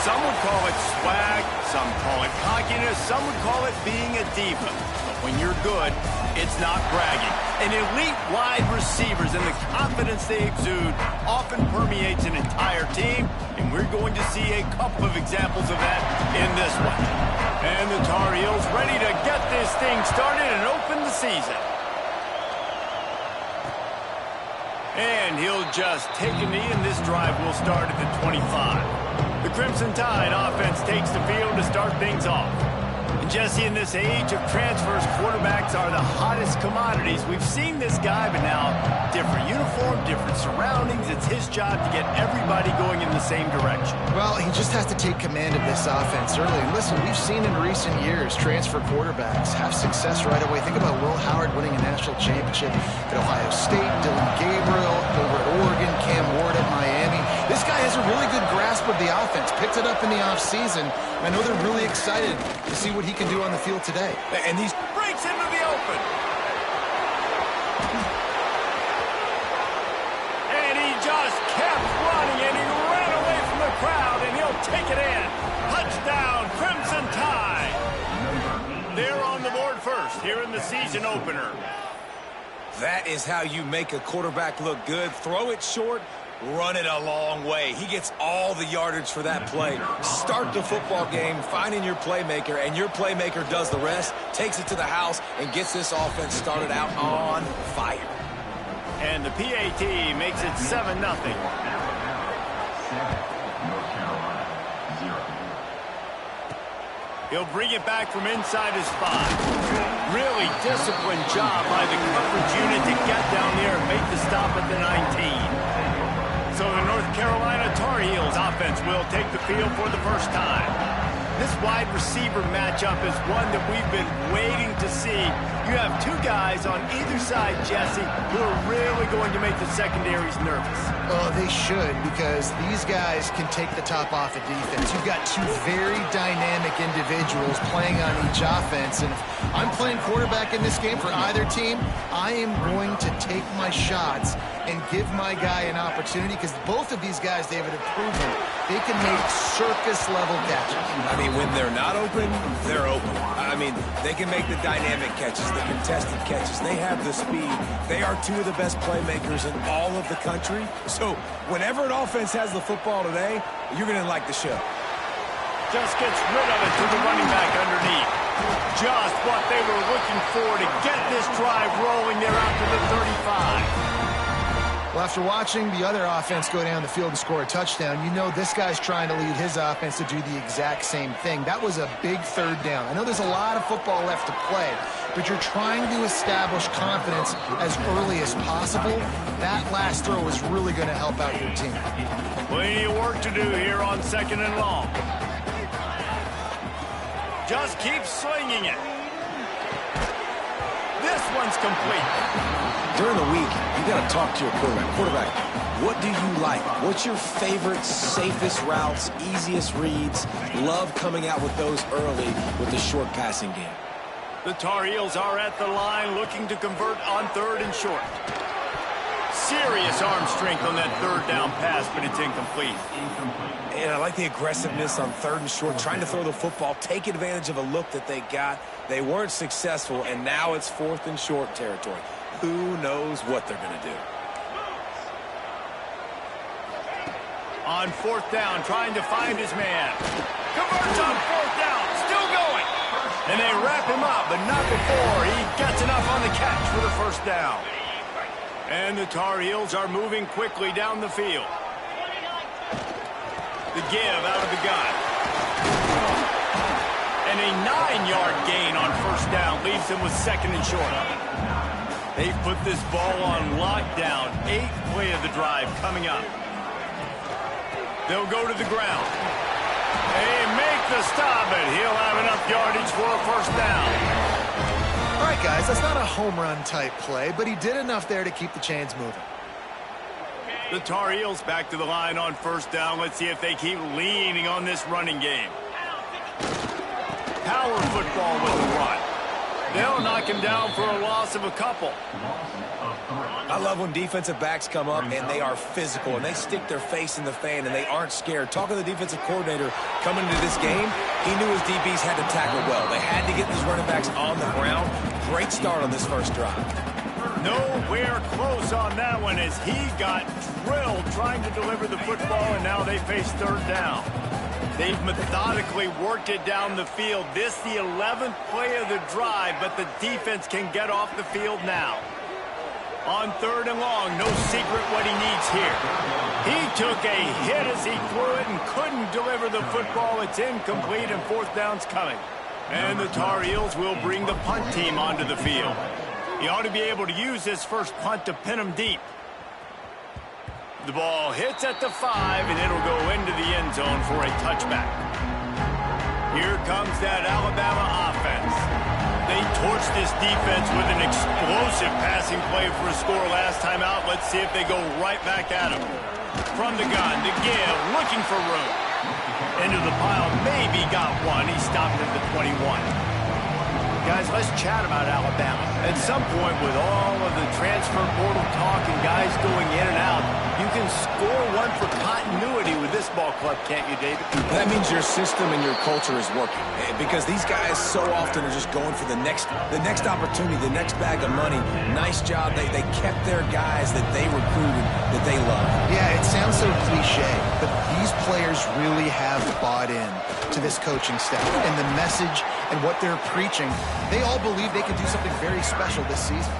Some would call it swag, some call it cockiness, some would call it being a diva. But when you're good, it's not bragging. And elite wide receivers and the confidence they exude often permeates an entire team, and we're going to see a couple of examples of that in this one. And the Tar Heels ready to get this thing started and open the season. And he'll just take a knee, and this drive will start at the 25. The Crimson Tide offense takes the field to start things off. And Jesse, in this age of transfers, quarterbacks are the hottest commodities. We've seen this guy, but now different uniform, different surroundings. It's his job to get everybody going in the same direction. Well, he just has to take command of this offense early. And listen, we've seen in recent years transfer quarterbacks have success right away. Think about Will Howard winning a national championship at Ohio State, Dylan Gabriel over at Oregon, Cam Ward at Miami. This guy has a really good grasp of the offense, picked it up in the offseason. I know they're really excited to see what he can do on the field today. And he breaks into the open. And he just kept running, and he ran away from the crowd, and he'll take it in. Touchdown, Crimson Tide. They're on the board first here in the season opener. That is how you make a quarterback look good. Throw it short, run it a long way. He gets all the yardage for that play. Start the football game finding your playmaker, and your playmaker does the rest, takes it to the house, and gets this offense started out on fire. And the PAT makes it 7-0. He'll bring it back from inside his 5. Really disciplined job by the coverage unit to get down there and make the stop at the 19. So the North Carolina Tar Heels offense will take the field for the first time. This wide receiver matchup is one that we've been waiting to see. You have two guys on either side, Jesse, who are really going to make the secondaries nervous. Oh, they should, because these guys can take the top off of defense. You've got two very dynamic individuals playing on each offense, and if I'm playing quarterback in this game for either team, I am going to take my shots and give my guy an opportunity, because both of these guys, David, have proven they can make circus-level catches. I mean, when they're not open, they're open. I mean, they can make the dynamic catches, the contested catches. They have the speed. They are two of the best playmakers in all of the country. So whenever an offense has the football today, you're going to like the show. Just gets rid of it to the running back underneath. Just what they were looking for to get this drive rolling there out to the 35. Well, after watching the other offense go down the field and score a touchdown, you know this guy's trying to lead his offense to do the exact same thing. That was a big third down. I know there's a lot of football left to play, but you're trying to establish confidence as early as possible. That last throw is really going to help out your team. Plenty of work to do here on 2nd and long. Just keep swinging it. This one's complete. During the week, you got to talk to your quarterback. Quarterback, what do you like? What's your favorite, safest routes, easiest reads? Love coming out with those early with the short passing game. The Tar Heels are at the line looking to convert on 3rd and short. Serious arm strength on that 3rd down pass, but it's incomplete. And I like the aggressiveness on 3rd and short, trying to throw the football, take advantage of a look that they got. They weren't successful, and now it's 4th and short territory. Who knows what they're going to do? On 4th down, trying to find his man. Converts on 4th down, still going. And they wrap him up, but not before he gets enough on the catch for the 1st down. And the Tar Heels are moving quickly down the field. The give out of the gun. And a 9-yard gain on 1st down leaves him with 2nd and short. They've put this ball on lockdown. 8th play of the drive coming up. They'll go to the ground. They make the stop, and he'll have enough yardage for a 1st down. All right, guys, that's not a home run type play, but he did enough there to keep the chains moving. The Tar Heels back to the line on 1st down. Let's see if they keep leaning on this running game. Power football with the run. They'll knock him down for a loss of a couple. I love when defensive backs come up and they are physical and they stick their face in the fan and they aren't scared. Talking to the defensive coordinator coming into this game, he knew his DBs had to tackle well. They had to get these running backs on the ground. Great start on this first drive. Nowhere close on that one as he got drilled trying to deliver the football, and now they face third down. They've methodically worked it down the field. This the 11th play of the drive, but the defense can get off the field now. On third and long, no secret what he needs here. He took a hit as he threw it and couldn't deliver the football. It's incomplete and fourth down's coming. And the Tar Heels will bring the punt team onto the field. He ought to be able to use this first punt to pin him deep. The ball hits at the 5, and it'll go into the end zone for a touchback. Here comes that Alabama offense. They torched this defense with an explosive passing play for a score last time out. Let's see if they go right back at him. From the gun, to give, looking for room. Into the pile, maybe got one. He stopped at the 21. Guys, let's chat about Alabama. At some point, with all of the transfer portal talk and guys going in and out, you can score one for continuity with this ball club, can't you, David? That means your system and your culture is working, because these guys so often are just going for the next opportunity, the next bag of money. Nice job. They kept their guys that they recruited, that they love. Yeah, it sounds so cliche, but these players really have bought in to this coaching staff and the message and what they're preaching. They all believe they can do something very special this season.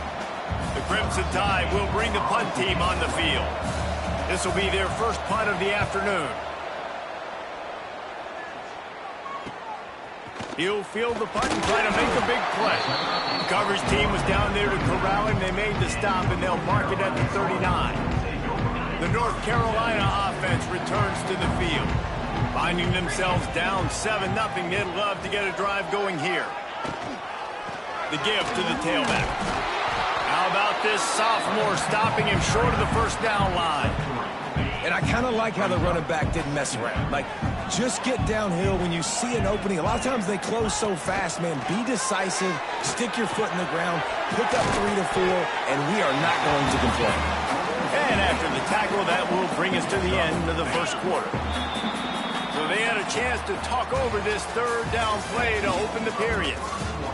The Crimson Tide will bring the punt team on the field. This will be their first punt of the afternoon. He'll field the punt and try to make a big play. The coverage team was down there to corral him. They made the stop, and they'll mark it at the 39. The North Carolina offense returns to the field. Finding themselves down 7-0, they'd love to get a drive going here. The give to the tailback. How about this sophomore stopping him short of the first down line? And I kind of like how the running back didn't mess around. Like, just get downhill when you see an opening. A lot of times they close so fast, man. Be decisive, stick your foot in the ground, pick up 3 to 4, and we are not going to complain. And after the tackle, that will bring us to the end of the first quarter. So they had a chance to talk over this third down play to open the period.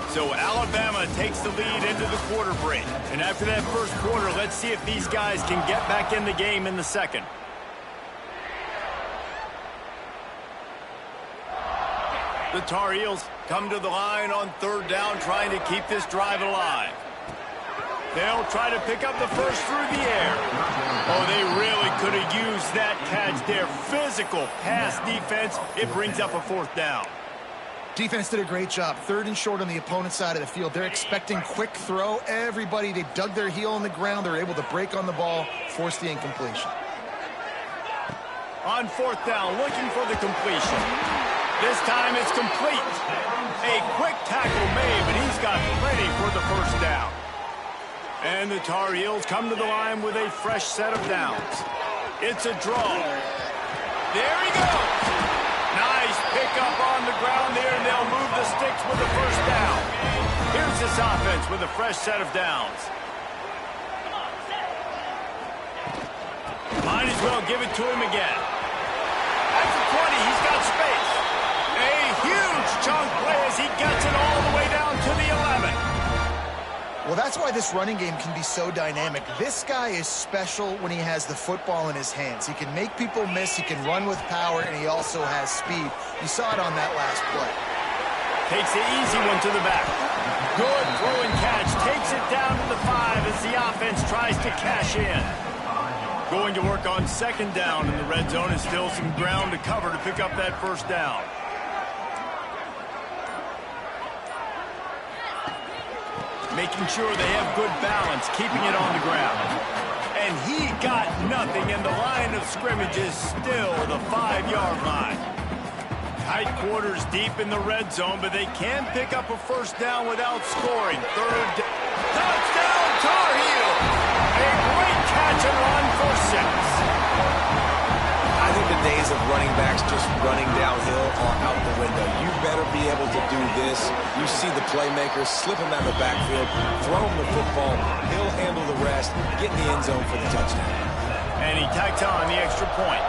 So Alabama takes the lead into the quarter break. And after that first quarter, let's see if these guys can get back in the game in the second. The Tar Heels come to the line on third down, trying to keep this drive alive. They'll try to pick up the first through the air. Oh, they really could have used that catch there. Physical pass defense. It brings up a fourth down. Defense did a great job. Third and short on the opponent's side of the field. They're expecting quick throw. Everybody, they dug their heel in the ground. They're able to break on the ball, force the incompletion. On fourth down, looking for the completion. This time it's complete. A quick tackle made, but he's got plenty for the first down. And the Tar Heels come to the line with a fresh set of downs. It's a draw. There he goes. Nice pickup on the ground there, and they'll move the sticks with the first down. Here's this offense with a fresh set of downs. Might as well give it to him again. At the 20, he's got space. A huge chunk play as he gets it all the way down to the 11. Well, that's why this running game can be so dynamic. This guy is special when he has the football in his hands. He can make people miss, he can run with power, and he also has speed. You saw it on that last play. Takes the easy one to the back. Good throw and catch. Takes it down to the 5 as the offense tries to cash in. Going to work on second down in the red zone, and still some ground to cover to pick up that first down. Making sure they have good balance, keeping it on the ground. And he got nothing, and the line of scrimmage is still the 5-yard line. Tight quarters deep in the red zone, but they can pick up a first down without scoring. Third touchdown, Tar Heels! A great catch and run for 6. I think the days of running backs just running downhill are out the window. You better be able to do this. You see the playmaker, slip him out of the backfield, throw him the football, he'll handle the rest, get in the end zone for the touchdown. And he tacks on the extra point.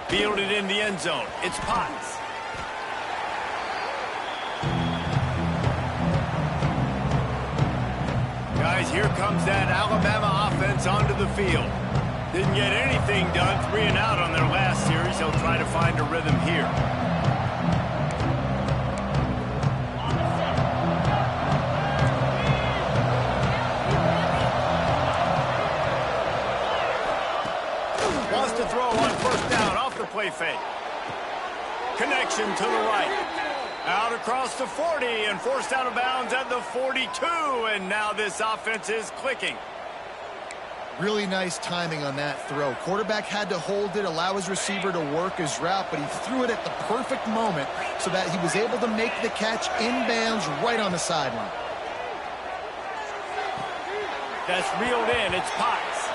Fielded in the end zone. It's Potts. Guys, here comes that Alabama offense onto the field. Didn't get anything done, 3 and out on their last series. They'll try to find a rhythm here. Wants to throw on first down off the play fake. Connection to the right. Out across the 40 and forced out of bounds at the 42. And now this offense is clicking. Really nice timing on that throw. Quarterback had to hold it, allow his receiver to work his route, but he threw it at the perfect moment so that he was able to make the catch inbounds right on the sideline. That's reeled in. It's Potts.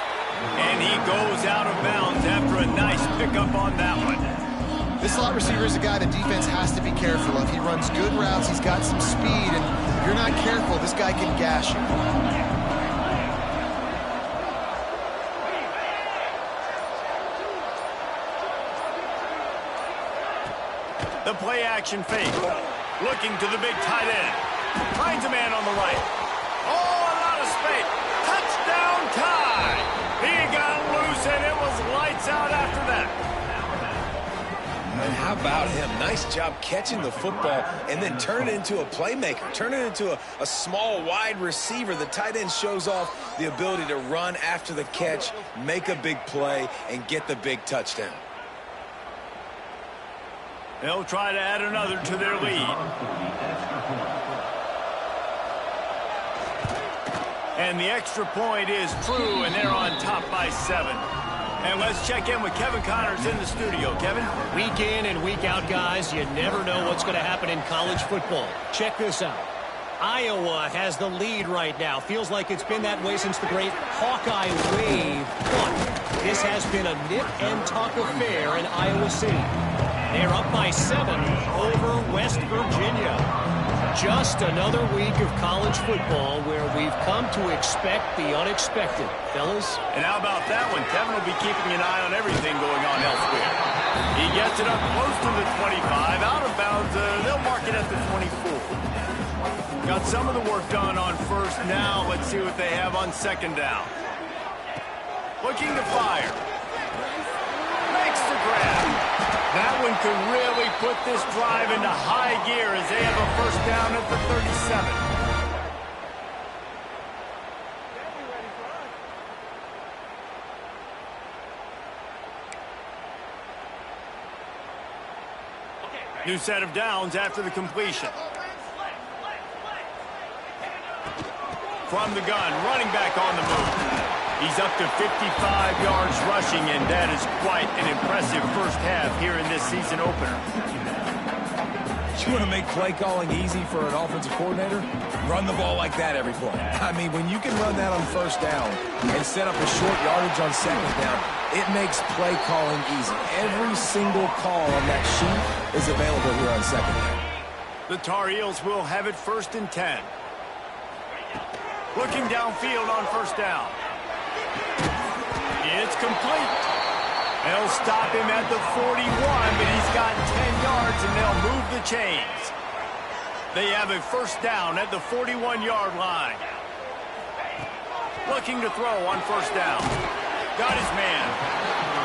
And he goes out of bounds after a nice pickup on that one. This slot receiver is a guy the defense has to be careful of. He runs good routes. He's got some speed, and if you're not careful, this guy can gash you. The play action fake. Looking to the big tight end. Finds a man on the right. Oh, a lot of space. Touchdown tie. He got loose, and it was lights out after that. And how about him? Nice job catching the football and then turn it into a playmaker. Turn it into a small, wide receiver. The tight end shows off the ability to run after the catch, make a big play, and get the big touchdown. They'll try to add another to their lead. And the extra point is true, and they're on top by 7. And let's check in with Kevin Connors in the studio. Kevin? Week in and week out, guys, you never know what's going to happen in college football. Check this out. Iowa has the lead right now. Feels like it's been that way since the great Hawkeye wave. But this has been a nip and tuck affair in Iowa City. They're up by 7 over West Virginia. Just another week of college football where we've come to expect the unexpected. Fellas? And how about that one? Kevin will be keeping an eye on everything going on elsewhere. He gets it up close to the 25. Out of bounds, they'll mark it at the 24. Got some of the work done on first. Now let's see what they have on second down. Looking to fire. Makes the grab. That one could really put this drive into high gear as they have a first down at the 37. New set of downs after the completion. From the gun, running back on the move. He's up to 55 yards rushing, and that is quite an impressive first half here in this season opener. You want to make play calling easy for an offensive coordinator? Run the ball like that every play. I mean, when you can run that on first down and set up a short yardage on second down, it makes play calling easy. Every single call on that sheet is available here on second down. The Tar Heels will have it 1st and 10. Looking downfield on first down. It's complete. They'll stop him at the 41, but he's got 10 yards, and they'll move the chains. They have a first down at the 41-yard line. Looking to throw on first down. Got his man.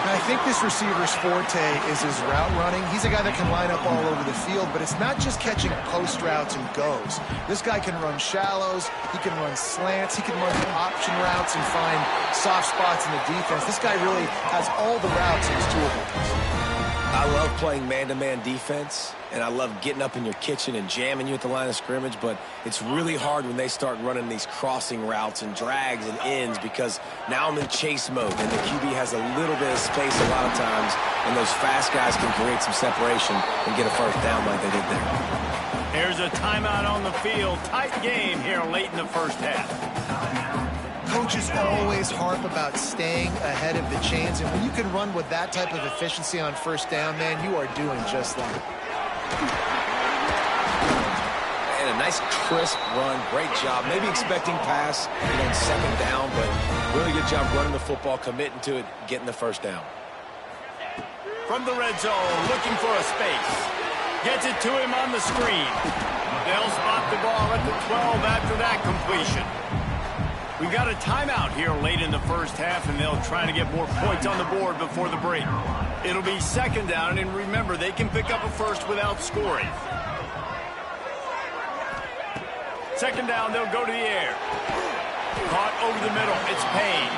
I think this receiver's forte is his route running. He's a guy that can line up all over the field, but it's not just catching post routes and goes. This guy can run shallows, he can run slants, he can run option routes and find soft spots in the defense. This guy really has all the routes in his toolbox. I love playing man-to-man defense, and I love getting up in your kitchen and jamming you at the line of scrimmage, but it's really hard when they start running these crossing routes and drags and ends because now I'm in chase mode, and the QB has a little bit of space a lot of times, and those fast guys can create some separation and get a first down like they did there. Here's a timeout on the field. Tight game here late in the first half. coaches always harp about staying ahead of the chains, and when you can run with that type of efficiency on first down, man, you are doing just that. And a nice crisp run. Great job. Maybe expecting pass on second down, but really good job running the football, committing to it, getting the first down. From the red zone, looking for a space. Gets it to him on the screen. They'll spot the ball at the 12 after that completion. We've got a timeout here late in the first half, and they'll try to get more points on the board before the break. It'll be second down, and remember, they can pick up a first without scoring. Second down, they'll go to the air. Caught over the middle. It's Payne.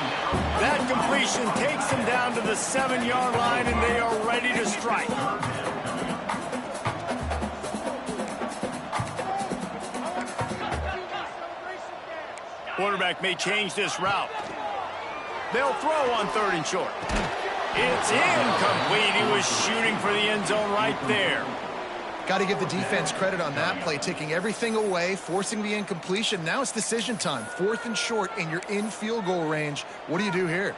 That completion takes them down to the 7-yard line, and they are ready to strike. Quarterback may change this route. They'll throw on third and short. It's incomplete. He was shooting for the end zone right there. Got to give the defense credit on that play, taking everything away, forcing the incompletion. Now it's decision time. Fourth and short, and you're in field goal range. What do you do here?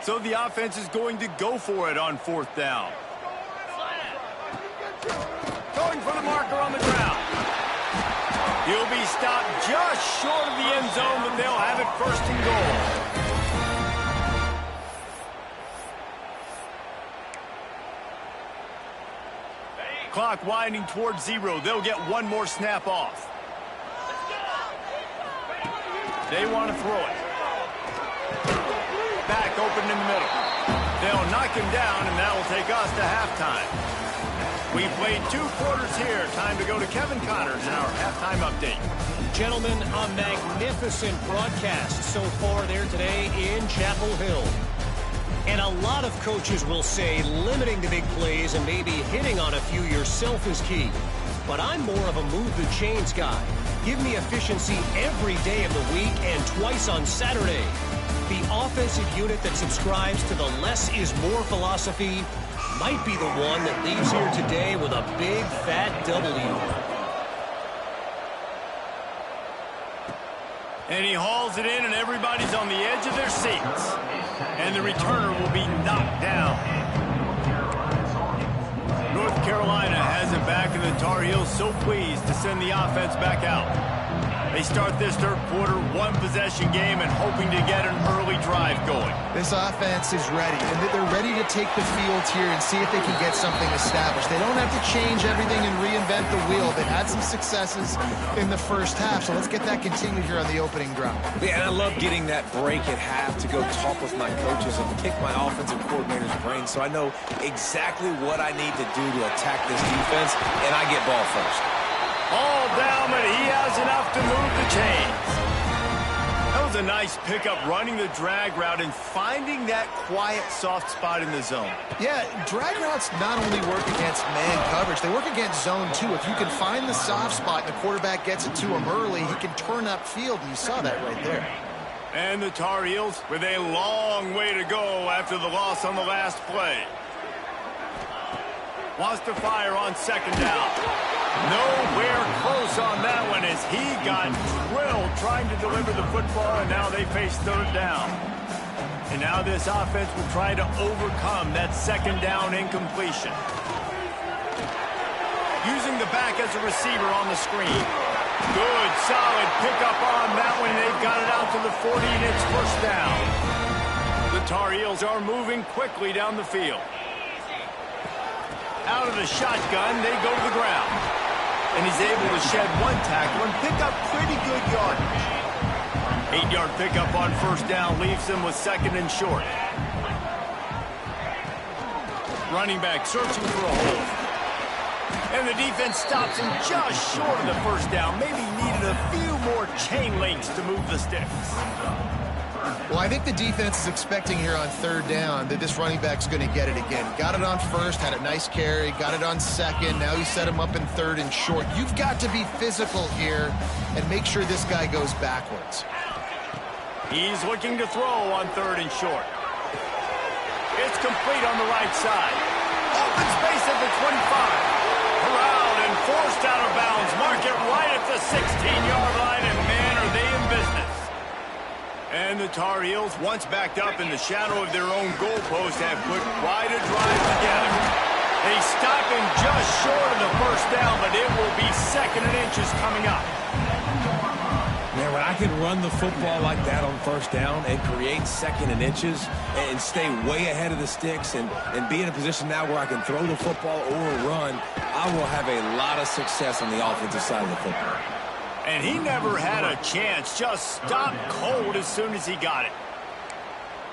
So the offense is going to go for it on fourth down. Going for the marker on the ground. He'll be stopped just short of the end zone, but they'll have it first and goal. Clock winding towards 0. They'll get one more snap off. They want to throw it. Back open in the middle. They'll knock him down, and that will take us to halftime. We played 2 quarters here. Time to go to Kevin Connors in our halftime update. Gentlemen, a magnificent broadcast so far there today in Chapel Hill. And a lot of coaches will say limiting the big plays and maybe hitting on a few yourself is key. But I'm more of a move the chains guy. Give me efficiency every day of the week and twice on Saturday. The offensive unit that subscribes to the less is more philosophy might be the one that leaves here today with a big fat W. And he hauls it in, and everybody's on the edge of their seats. And the returner will be knocked down. North Carolina has it back, and the Tar Heels so pleased to send the offense back out. They start this third quarter, one-possession game, and hoping to get an early drive going. This offense is ready, and they're ready to take the field here and see if they can get something established. They don't have to change everything and reinvent the wheel. They've had some successes in the first half, so let's get that continued here on the opening drive. Yeah, and I love getting that break at half to go talk with my coaches and pick my offensive coordinator's brain so I know exactly what I need to do to attack this defense, and I get ball first. All down, but he has enough to move the chains. That was a nice pickup, running the drag route and finding that quiet, soft spot in the zone. Yeah, drag routes not only work against man coverage, they work against zone too. If you can find the soft spot and the quarterback gets it to him early, he can turn upfield, and you saw that right there. And the Tar Heels with a long way to go after the loss on the last play. Wants to fire on second down. Nowhere close on that one as he got drilled trying to deliver the football, and now they face third down. And now this offense will try to overcome that second down incompletion. Using the back as a receiver on the screen. Good, solid pickup on that one. They've got it out to the 40, and it's first down. The Tar Heels are moving quickly down the field. Out of the shotgun, they go to the ground. And he's able to shed one tackle and pick up pretty good yardage. 8-yard pickup on first down leaves him with second and short. Running back searching for a hole. And the defense stops him just short of the first down. Maybe needed a few more chain links to move the sticks. Well, I think the defense is expecting here on third down that this running back's going to get it again. Got it on first, had a nice carry, got it on second. Now he set him up in third and short. You've got to be physical here and make sure this guy goes backwards. He's looking to throw on third and short. It's complete on the right side. Open space at the 25. Corralled and forced out of bounds. Mark it right at the 16-yard line, and man, are they in business. And the Tar Heels, once backed up in the shadow of their own goalpost, have put quite a drive together. They stop him just short of the first down, but it will be 2nd and inches coming up. Man, when I can run the football like that on first down and create 2nd and inches and stay way ahead of the sticks and be in a position now where I can throw the football or run, I will have a lot of success on the offensive side of the football. And he never had a chance, just stopped cold as soon as he got it.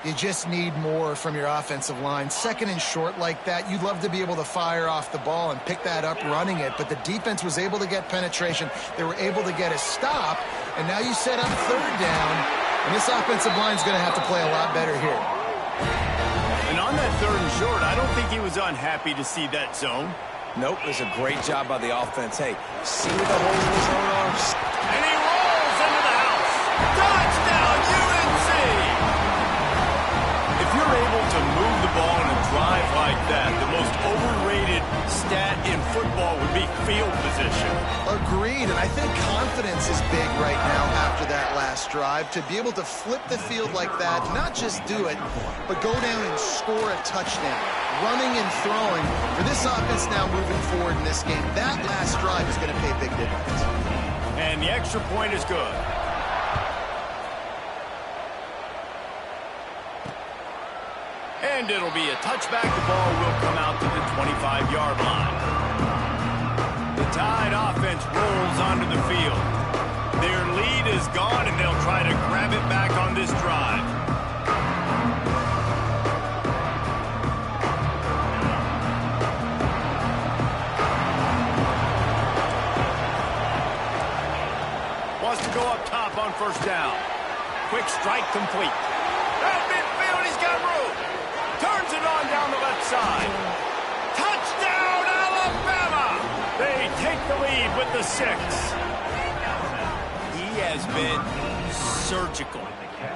You just need more from your offensive line. 2nd and short like that, you'd love to be able to fire off the ball and pick that up running it, but the defense was able to get penetration. They were able to get a stop, and now you set up 3rd down, and this offensive line is going to have to play a lot better here. And on that 3rd and short, I don't think he was unhappy to see that zone. Nope, it's a great job by the offense. Hey, see the hole in his own arms? And he rolls into the house. Touchdown, UNC! If you're able to move the ball in a drive like that, the most overrated stat in football would be field position. Agreed, and I think confidence is big right now after that last drive. To be able to flip the field like that, not just do it, but go down and score a touchdown. Running and throwing for this offense now moving forward in this game. That last drive is going to pay big dividends. And the extra point is good. And it'll be a touchback. The ball will come out to the 25-yard line. The Tide offense rolls onto the field. Their lead is gone, and they'll try to grab it back on this drive. Wants to go up top on first down. Quick strike complete. At midfield, he's got room. Turns it on down the left side. Touchdown, Alabama! They take the lead with the 6. He has been surgical.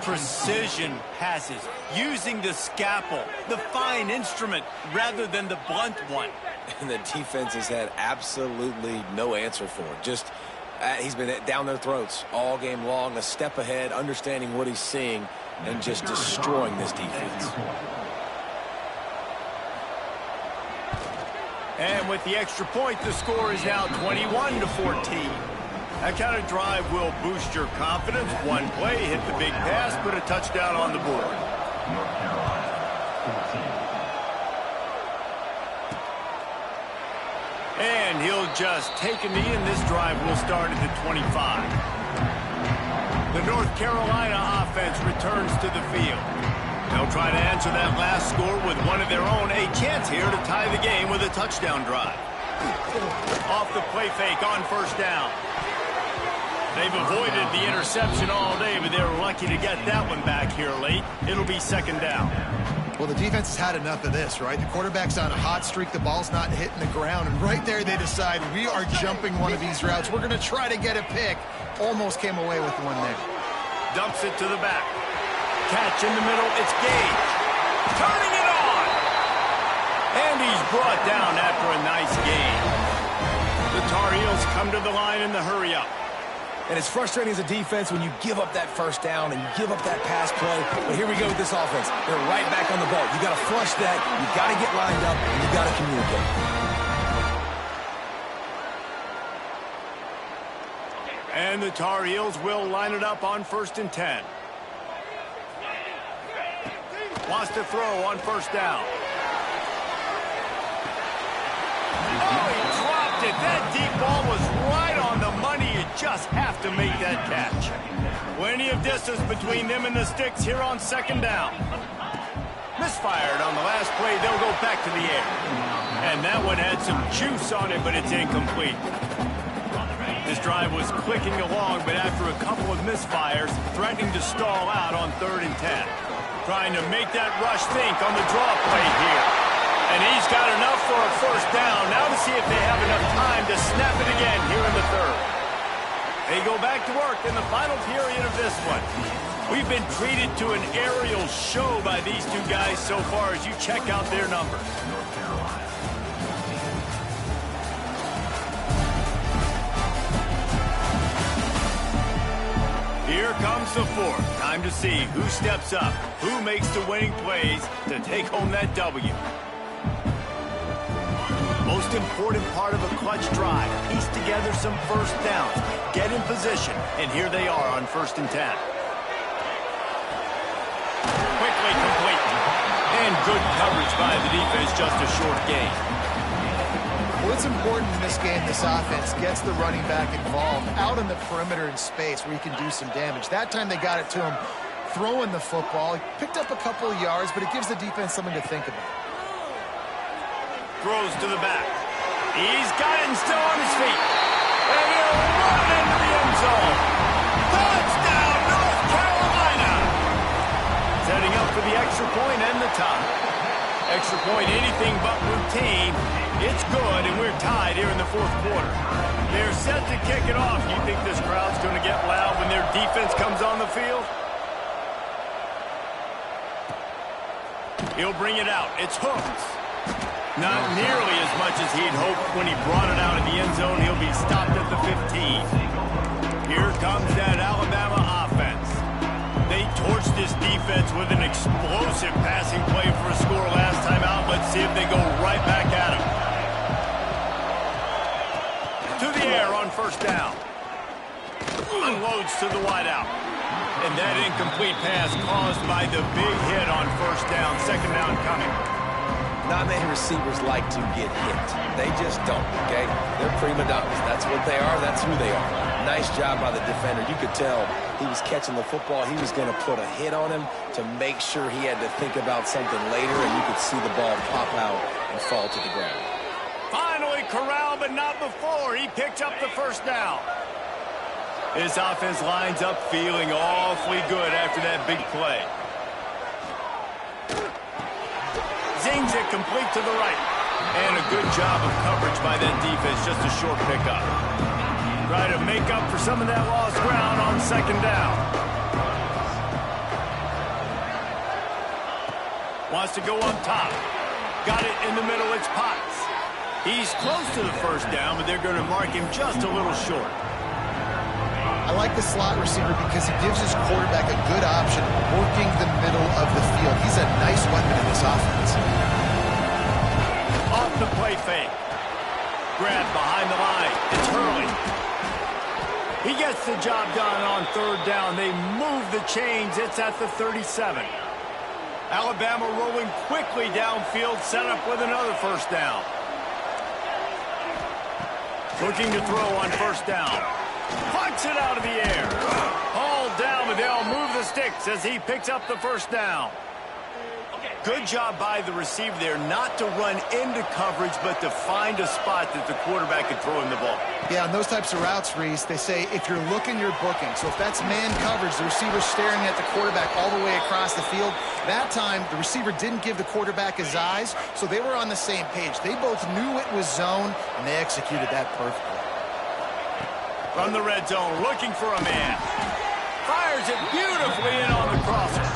Precision passes. Using the scalpel, the fine instrument, rather than the blunt one. And the defense has had absolutely no answer for it. Just he's been down their throats all game long, a step ahead, understanding what he's seeing, and just destroying this defense. And with the extra point, the score is now 21-14. That kind of drive will boost your confidence. One play, hit the big pass, put a touchdown on the board. And he'll just take a knee, and this drive will start at the 25. The North Carolina offense returns to the field. They'll try to answer that last score with one of their own. A chance here to tie the game with a touchdown drive. Off the play fake on first down. They've avoided the interception all day, but they were lucky to get that one back here late. It'll be 2nd down. Well, the defense has had enough of this, right? The quarterback's on a hot streak. The ball's not hitting the ground. And right there, they decide, we are jumping one of these routes. We're going to try to get a pick. Almost came away with one there. Dumps it to the back. Catch in the middle. It's Gage. Turning it on. And he's brought down after a nice gain. The Tar Heels come to the line in the hurry-up. And it's frustrating as a defense when you give up that first down and you give up that pass play. But here we go with this offense. They're right back on the ball. You got to flush that. You got to get lined up, and you got to communicate. And the Tar Heels will line it up on 1st and 10. Wants to throw on first down. Oh, he dropped it. That deep ball was right on the money. You just have to make that catch. Plenty of distance between them and the sticks here on 2nd down. Misfired on the last play. They'll go back to the air. And that one had some juice on it, but it's incomplete. This drive was clicking along, but after a couple of misfires, threatening to stall out on 3rd and 10. Trying to make that rush think on the draw play here. And he's got enough for a first down. Now to see if they have enough time to snap it again here in the 3rd. They go back to work in the final period of this one. We've been treated to an aerial show by these two guys so far as you check out their numbers. Here comes the fourth. Time to see who steps up, who makes the winning plays to take home that W. Most important part of a clutch drive, piece together some first downs, get in position, and here they are on 1st and 10. Quickly complete. And good coverage by the defense, just a short gain. What's important in this game, this offense gets the running back involved out on the perimeter in space where he can do some damage. That time they got it to him throwing the football. He picked up a couple of yards, but it gives the defense something to think about. Throws to the back. He's got it and still on his feet. And he'll run into the end zone. Touchdown, North Carolina! Setting up for the extra point and the tie. Extra point, anything but routine. It's good, and we're tied here in the 4th quarter. They're set to kick it off. You think this crowd's going to get loud when their defense comes on the field? He'll bring it out. It's Hooks. Not nearly as much as he'd hoped when he brought it out in the end zone. He'll be stopped at the 15. Here comes that Alabama offense. They torched this defense with an explosive passing play for a score last time out. Let's see if they go right back at him. To the air on 1st down. Unloads to the wideout. And that incomplete pass caused by the big hit on 1st down. 2nd down coming. Not many receivers like to get hit. They just don't, okay? They're prima donnas. That's what they are. That's who they are. Nice job by the defender. You could tell he was catching the football. He was going to put a hit on him to make sure he had to think about something later, and you could see the ball pop out and fall to the ground. Finally corralled, but not before. He picked up the 1st down. This offense lines up feeling awfully good after that big play. Zings it complete to the right. And a good job of coverage by that defense. Just a short pickup. Try to make up for some of that lost ground on 2nd down. Wants to go on top. Got it in the middle. It's Potts. He's close to the 1st down, but they're going to mark him just a little short. I like the slot receiver because he gives his quarterback a good option working the middle of the field. He's a nice weapon in this offense. Off the play fake. Grab behind the line. It's Hurley. He gets the job done on 3rd down. They move the chains. It's at the 37. Alabama rolling quickly downfield, set up with another 1st down. Looking to throw on 1st down. Punts it out of the air. All down, but they'll move the sticks as he picks up the 1st down. Good job by the receiver there not to run into coverage, but to find a spot that the quarterback could throw him the ball. Yeah, on those types of routes, Reese, they say if you're looking, you're booking. So if that's man coverage, the receiver's staring at the quarterback all the way across the field. That time, the receiver didn't give the quarterback his eyes, so they were on the same page. They both knew it was zone, and they executed that perfectly. From the red zone, looking for a man. Fires it beautifully in on the crosser.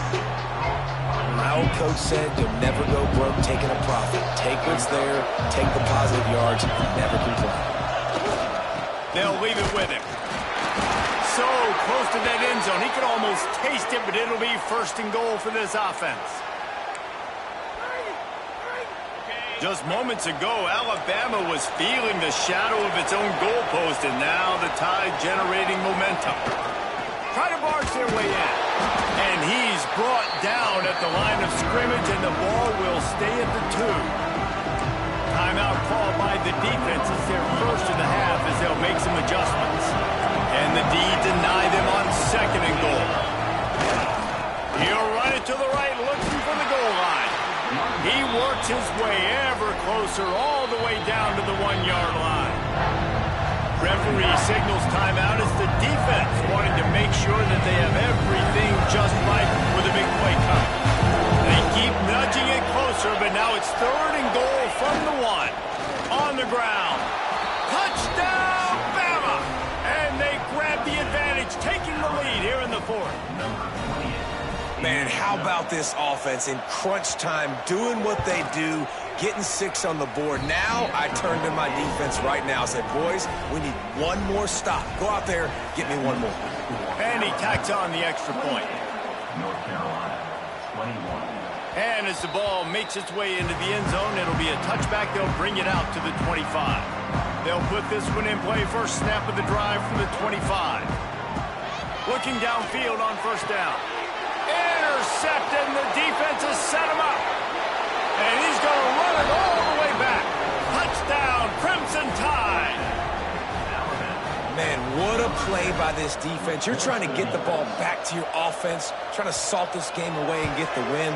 My old coach said you'll never go broke taking a profit. Take what's there, take the positive yards, and never complain. They'll leave it with him. So close to that end zone. He could almost taste it, but it'll be 1st and goal for this offense. Just moments ago, Alabama was feeling the shadow of its own goalpost, and now the Tide generating momentum. Try to barge their way in. And he's brought down at the line of scrimmage, and the ball will stay at the 2. Timeout called by the defense. It's their 1st of the half as they'll make some adjustments. And the D deny them on 2nd and goal. He'll run it to the right, looking for the goal line. He works his way ever closer all the way down to the 1-yard line. Referee signals timeout as the defense wanting to make sure that they have everything just right with a big play coming. They keep nudging it closer, but now it's 3rd and goal from the 1. On the ground. Touchdown, Bama! And they grab the advantage, taking the lead here in the 4th. Man, how about this offense in crunch time, doing what they do, getting 6 on the board. Now I turn to my defense right now. I said, boys, we need one more stop. Go out there, get me one more. And he tacks on the extra point. North Carolina, 21. And as the ball makes its way into the end zone, it'll be a touchback. They'll bring it out to the 25. They'll put this one in play. First snap of the drive from the 25. Looking downfield on first down. Intercepted, and the defense has set him up. And he's going to run it all the way back. Touchdown, Crimson Tide. Man, what a play by this defense. You're trying to get the ball back to your offense, trying to salt this game away and get the win.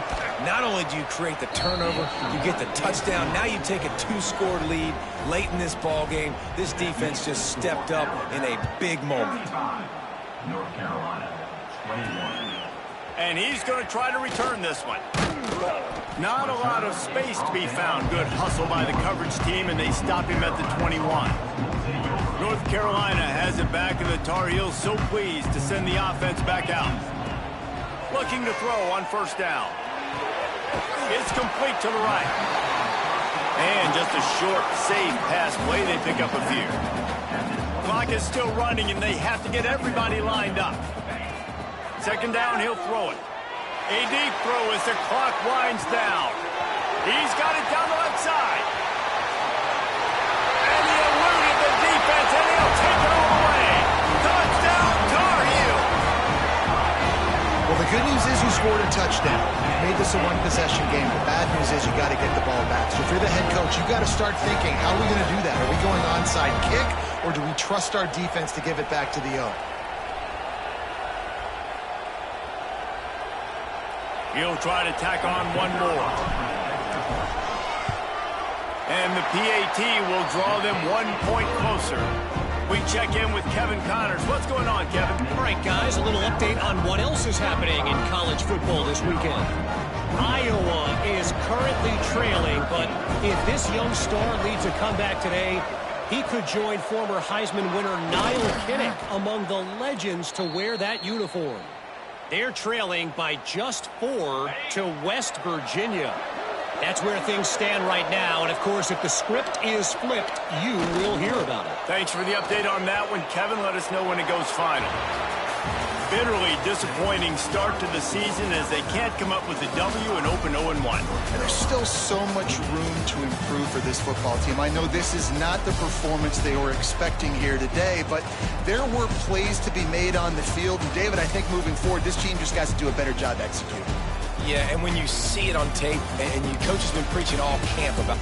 Not only do you create the turnover, you get the touchdown. Now you take a 2-score lead late in this ball game. This defense just stepped up in a big moment. North Carolina, 21. And he's going to try to return this one. Not a lot of space to be found. Good hustle by the coverage team, and they stop him at the 21. North Carolina has it back, and the Tar Heels so pleased to send the offense back out. Looking to throw on first down. It's complete to the right. And just a short, safe pass play. They pick up a few. Clock is still running, and they have to get everybody lined up. Second down, he'll throw it. A deep throw as the clock winds down. He's got it down the left side. And he eluded the defense, and he'll take it all the way. Touchdown, Tar Heels. Well, the good news is you scored a touchdown. You made this a one-possession game. The bad news is you got to get the ball back. So if you're the head coach, you got to start thinking, how are we going to do that? Are we going onside kick, or do we trust our defense to give it back to the O? He'll try to tack on one more. And the PAT will draw them 1 point closer. We check in with Kevin Connors. What's going on, Kevin? All right, guys, a little update on what else is happening in college football this weekend. Iowa is currently trailing, but if this young star leads a comeback today, he could join former Heisman winner Niall Kinnick among the legends to wear that uniform. They're trailing by just 4 to West Virginia. That's where things stand right now. And, of course, if the script is flipped, you will hear about it. Thanks for the update on that one, Kevin. Let us know when it goes final. Bitterly disappointing start to the season as they can't come up with a W and open 0-1. And there's still so much room to improve for this football team. I know this is not the performance they were expecting here today, but there were plays to be made on the field. And, David, I think moving forward, this team just has to do a better job executing. Yeah, and when you see it on tape, and your coach has been preaching all camp about